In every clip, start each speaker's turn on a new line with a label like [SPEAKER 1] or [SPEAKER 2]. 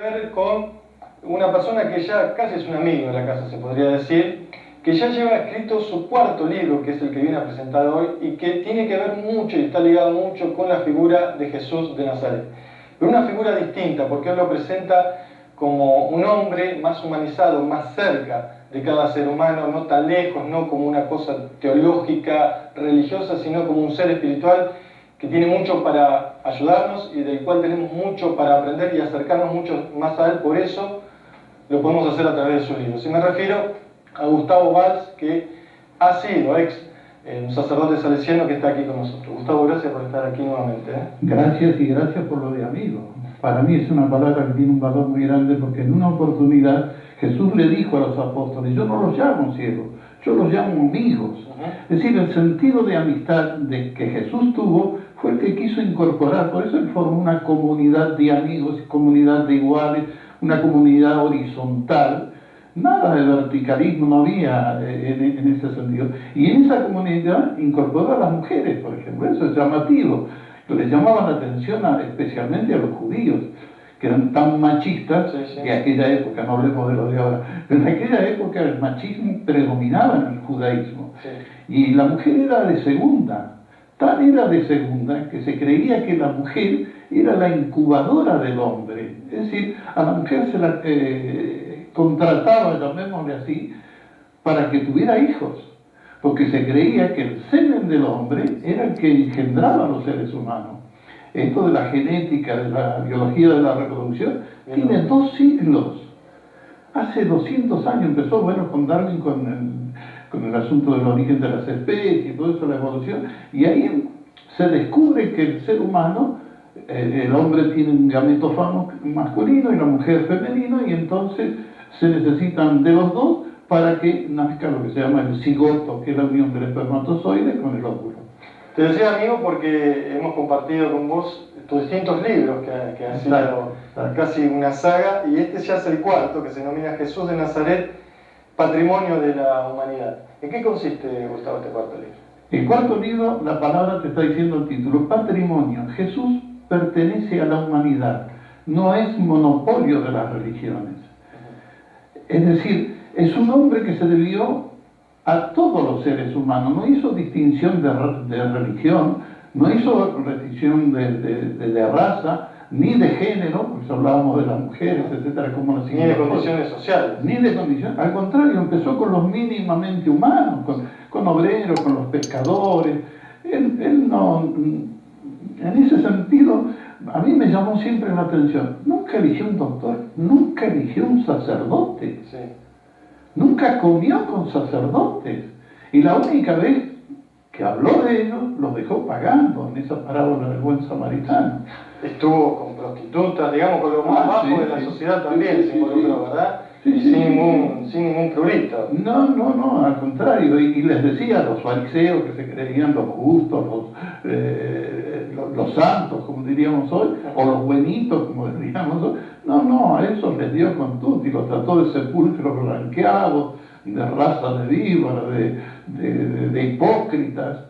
[SPEAKER 1] Ver con una persona que ya casi es un amigo de la casa, se podría decir, que ya lleva escrito su cuarto libro, que es el que viene a presentar hoy, y que tiene que ver mucho y está ligado mucho con la figura de Jesús de Nazaret. Pero una figura distinta, porque él lo presenta como un hombre más humanizado, más cerca de cada ser humano, no tan lejos, no como una cosa teológica, religiosa, sino como un ser espiritual que tiene mucho para ayudarnos y del cual tenemos mucho para aprender y acercarnos mucho más a él. Por eso lo podemos hacer a través de sus libros. Y me refiero a Gustavo Valls, que ha sido un sacerdote salesiano que está aquí con nosotros. Gustavo, gracias por estar aquí nuevamente.
[SPEAKER 2] Gracias, y gracias por lo de amigo. Para mí es una palabra que tiene un valor muy grande, porque en una oportunidad Jesús le dijo a los apóstoles: yo no los llamo siervos, yo los llamo amigos. Es decir, el sentido de amistad que Jesús tuvo fue el que quiso incorporar. Por eso él formó una comunidad de amigos, comunidad de iguales, una comunidad horizontal. Nada de verticalismo no había en ese sentido. Y en esa comunidad incorporó a las mujeres, por ejemplo. Eso es llamativo. Les llamaba la atención especialmente a los judíos, que eran tan machistas. En aquella época, no hablemos de lo de ahora, pero en aquella época el machismo predominaba en el judaísmo. Y la mujer era de segunda. Tal era de segunda que se creía que la mujer era la incubadora del hombre. Es decir, a la mujer se la contrataba, llamémosle así, para que tuviera hijos, porque se creía que el semen del hombre era el que engendraba a los seres humanos. Esto de la genética, de la biología de la reproducción, tiene 2 siglos. Hace 200 años empezó, con Darwin, con el asunto del origen de las especies y todo eso, la evolución, y ahí se descubre que el ser humano, el hombre tiene un gameto masculino y la mujer femenino, y entonces se necesitan de los dos para que nazca lo que se llama el cigoto, que es la unión del espermatozoide con el óvulo.
[SPEAKER 1] Te decía amigo porque hemos compartido con vos tus distintos libros, que han sido casi una saga, y este ya es el cuarto, que se denomina Jesús de Nazaret, Patrimonio de la Humanidad. ¿En qué consiste, Gustavo, este cuarto libro?
[SPEAKER 2] El cuarto libro, la palabra te está diciendo el título: patrimonio. Jesús pertenece a la humanidad, no es monopolio de las religiones. Es decir, es un hombre que se debió a todos los seres humanos, no hizo distinción de religión, no hizo distinción de raza, ni de género, porque hablábamos de las mujeres, etcétera, como las
[SPEAKER 1] ni de condiciones sociales.
[SPEAKER 2] Ni de condiciones, al contrario, empezó con los mínimamente humanos, con obreros, con los pescadores. Él no, en ese sentido, a mí me llamó siempre la atención. Nunca eligió un doctor, nunca eligió un sacerdote.
[SPEAKER 1] Sí.
[SPEAKER 2] Nunca comió con sacerdotes. Y la única vez que habló de ellos, los dejó pagando en esa parábola del buen samaritano.
[SPEAKER 1] Estuvo con prostitutas, digamos, con lo más bajo de la sociedad también, se involucró, ¿verdad? Sin ningún prurito.
[SPEAKER 2] No, al contrario. Y les decía a los fariseos, que se creían los justos, los santos, como diríamos hoy, o los buenitos, como diríamos hoy, a esos les dio con tutti, y los trató de sepulcros blanqueados, de raza de víbora, de hipócritas.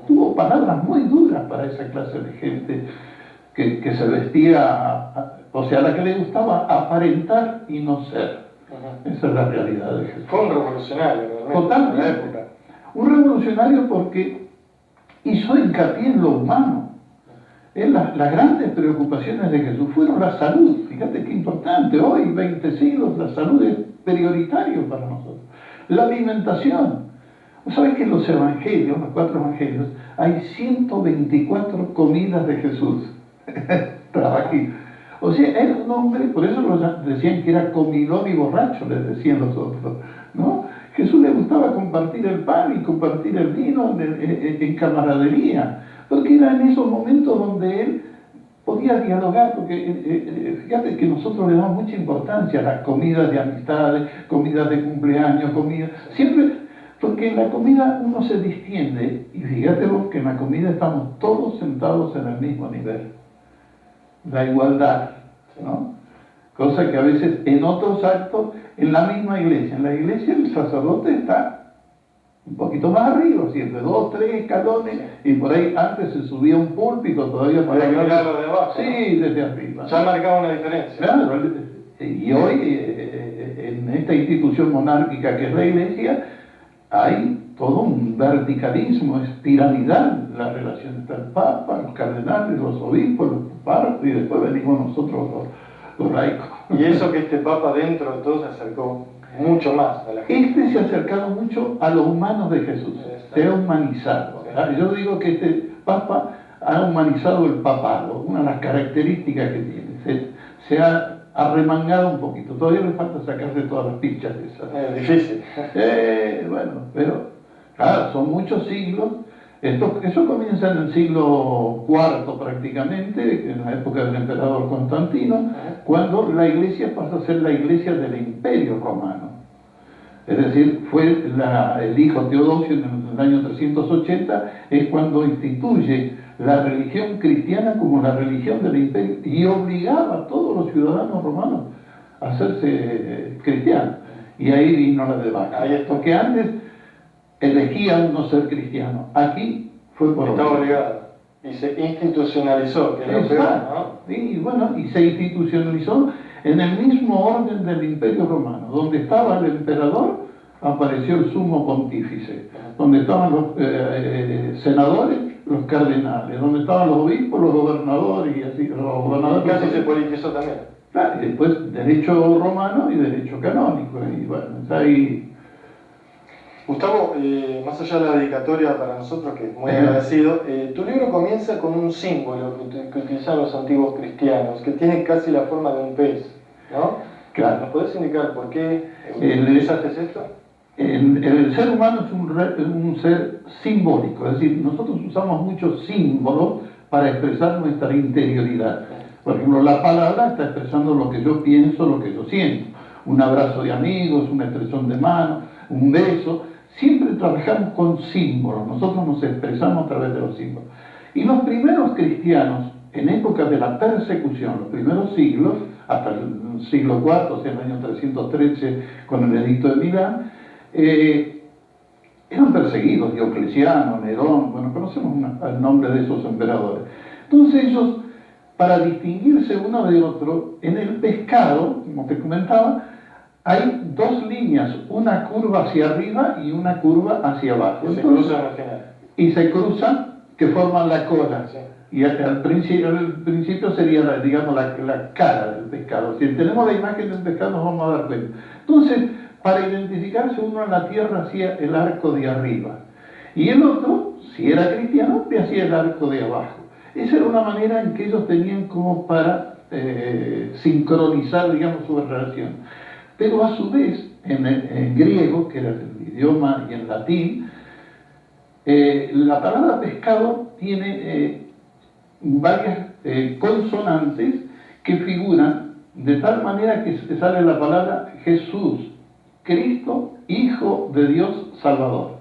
[SPEAKER 2] Tuvo palabras muy duras para esa clase de gente que se vestía, o sea, a la que le gustaba aparentar y no ser. Esa es la realidad de Jesús.
[SPEAKER 1] Fue un revolucionario, realmente.
[SPEAKER 2] Totalmente.
[SPEAKER 1] En la época.
[SPEAKER 2] Un revolucionario porque hizo hincapié en lo humano. Las grandes preocupaciones de Jesús fueron la salud. Fíjate qué importante. Hoy, 20 siglos, la salud es prioritario para nosotros. La alimentación. ¿Sabes que en los evangelios, los 4 evangelios, hay 124 comidas de Jesús? Estaba aquí. O sea, era un hombre, por eso decían que era comilón y borracho, les decían los otros, ¿no? Jesús le gustaba compartir el pan y compartir el vino en camaradería, porque era en esos momentos donde él podía dialogar, porque fíjate que nosotros le damos mucha importancia a las comidas de amistades, comidas de cumpleaños, siempre, porque en la comida uno se distiende, y fíjate vos que en la comida estamos todos sentados en el mismo nivel. La igualdad, ¿no? Cosa que a veces en otros actos, en la misma iglesia, en la iglesia el sacerdote está un poquito más arriba, siempre 2, 3 escalones, y por ahí antes se subía un púlpito todavía para
[SPEAKER 1] mirarlo de abajo.
[SPEAKER 2] Sí,
[SPEAKER 1] ¿no?
[SPEAKER 2] desde arriba.
[SPEAKER 1] Ya marcaba una diferencia.
[SPEAKER 2] Claro, y hoy en esta institución monárquica que es la Iglesia, hay todo un verticalismo, es piramidal la relación entre el Papa, los cardenales, los obispos, los párrocos, y después venimos nosotros los laicos.
[SPEAKER 1] Y eso que este Papa dentro de todo se acercó mucho más a la gente.
[SPEAKER 2] Este se ha acercado mucho a los humanos de Jesús, se ha humanizado. Sí. Yo digo que este Papa ha humanizado el papado, una de las características que tiene. Se ha arremangado un poquito, todavía le falta sacarse todas las pichas de esas.
[SPEAKER 1] Es difícil.
[SPEAKER 2] Bueno, pero claro, son muchos siglos. Eso comienza en el siglo IV prácticamente, en la época del emperador Constantino, cuando la iglesia pasa a ser la iglesia del Imperio Romano. Es decir, fue el hijo Teodosio en el año 380, es cuando instituye la religión cristiana como la religión del imperio y obligaba a todos los ciudadanos romanos a hacerse cristianos. Y ahí vino la debacle. Porque antes elegía uno ser cristiano. Aquí fue por
[SPEAKER 1] Estaba obligado. Y se institucionalizó, que es lo peor, ¿no?
[SPEAKER 2] Y bueno, y se institucionalizó en el mismo orden del Imperio Romano. Donde estaba el emperador, apareció el sumo pontífice. Donde estaban los senadores, los cardenales. Donde estaban los obispos, los gobernadores y así. Los gobernadores.
[SPEAKER 1] Y casi se politizó también.
[SPEAKER 2] Claro, y después derecho romano y derecho canónico. Y bueno, está ahí.
[SPEAKER 1] Gustavo, más allá de la dedicatoria para nosotros, que es muy agradecido, tu libro comienza con un símbolo que utilizaban los antiguos cristianos, que tiene casi la forma de un pez, ¿no?
[SPEAKER 2] Claro.
[SPEAKER 1] ¿Nos podés indicar por qué utilizaste esto?
[SPEAKER 2] El ser humano es un ser simbólico, es decir, nosotros usamos muchos símbolos para expresar nuestra interioridad. Por ejemplo, la palabra está expresando lo que yo pienso, lo que yo siento. Un abrazo de amigos, una expresión de mano, un beso. Siempre trabajamos con símbolos, nosotros nos expresamos a través de los símbolos. Y los primeros cristianos, en épocas de la persecución, los primeros siglos, hasta el siglo IV, o sea, el año 313, con el edicto de Milán, eran perseguidos, Diocleciano, Nerón, bueno, conocemos el nombre de esos emperadores. Entonces ellos, para distinguirse uno de otro, en el pescado, como te comentaba, hay dos líneas, una curva hacia arriba y una curva hacia abajo.
[SPEAKER 1] Y se cruzan al final.
[SPEAKER 2] Y se cruzan, que forman la cola.
[SPEAKER 1] Sí.
[SPEAKER 2] Y al principio sería, digamos, la cara del pescado. Si tenemos la imagen del pescado nos vamos a dar cuenta. Entonces, para identificarse uno en la tierra hacía el arco de arriba. Y el otro, si era cristiano, le hacía el arco de abajo. Esa era una manera en que ellos tenían como para sincronizar, digamos, su relación. Pero a su vez, en griego, que era el idioma, y en latín, la palabra pescado tiene varias consonantes que figuran de tal manera que se sale la palabra Jesús, Cristo, Hijo de Dios Salvador.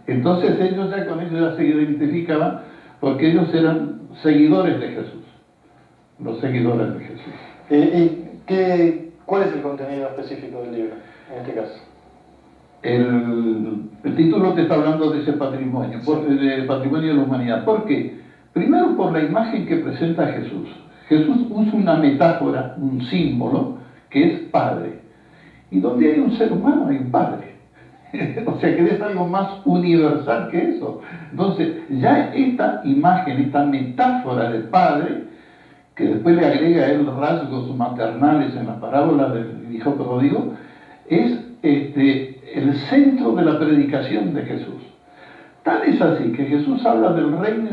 [SPEAKER 2] Entonces ellos ya con eso ya se identificaban porque ellos eran seguidores de Jesús, los seguidores de Jesús.
[SPEAKER 1] ¿Cuál es el contenido específico del libro, en este caso?
[SPEAKER 2] El título te está hablando de ese patrimonio, del patrimonio de la humanidad. ¿Por qué? Primero por la imagen que presenta Jesús. Jesús usa una metáfora, un símbolo, que es Padre. Y donde hay un ser humano hay un Padre. O sea que es algo más universal que eso. Entonces, ya esta imagen, esta metáfora del Padre, que después le agrega él rasgos maternales en la parábola del hijo pródigo, es el centro de la predicación de Jesús. Tal es así que Jesús habla del reino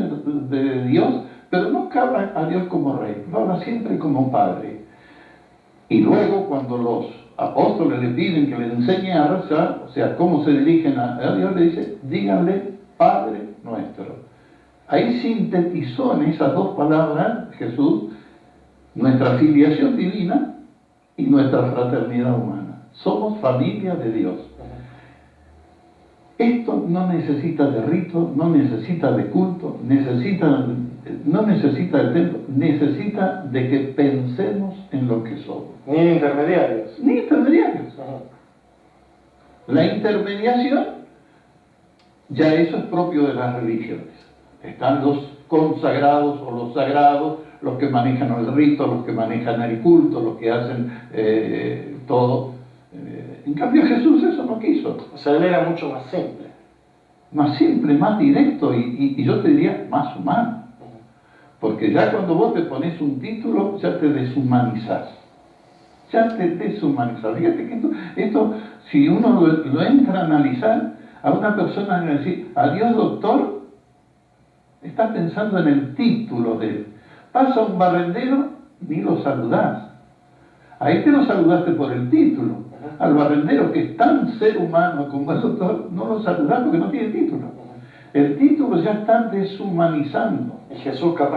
[SPEAKER 2] de Dios, pero nunca habla a Dios como rey, lo habla siempre como Padre. Y luego cuando los apóstoles le piden que les enseñe a rezar, o sea, cómo se dirigen a Dios, le dice, díganle Padre nuestro. Ahí sintetizó en esas dos palabras Jesús nuestra filiación divina y nuestra fraternidad humana. Somos familia de Dios. Esto no necesita de rito, no necesita de culto, no necesita de templo, necesita de que pensemos en lo que somos.
[SPEAKER 1] Ni intermediarios.
[SPEAKER 2] Ni intermediarios. La intermediación, ya eso es propio de las religiones. Están los consagrados o los sagrados, los que manejan el rito, los que manejan el culto, los que hacen todo. En cambio Jesús eso no quiso.
[SPEAKER 1] O sea, él era mucho más simple.
[SPEAKER 2] Más simple, más directo y yo te diría más humano. Porque ya cuando vos te pones un título, ya te deshumanizás. Ya te deshumanizás. Fíjate que esto si uno lo entra a analizar, a una persona le decir, adiós doctor, está pensando en el título de él. Pasa un barrendero, ni lo saludás. Ahí te lo saludaste por el título. Al barrendero, que es tan ser humano como el doctor, no lo saludás porque no tiene título. El título ya está deshumanizando.
[SPEAKER 1] Y Jesús capaz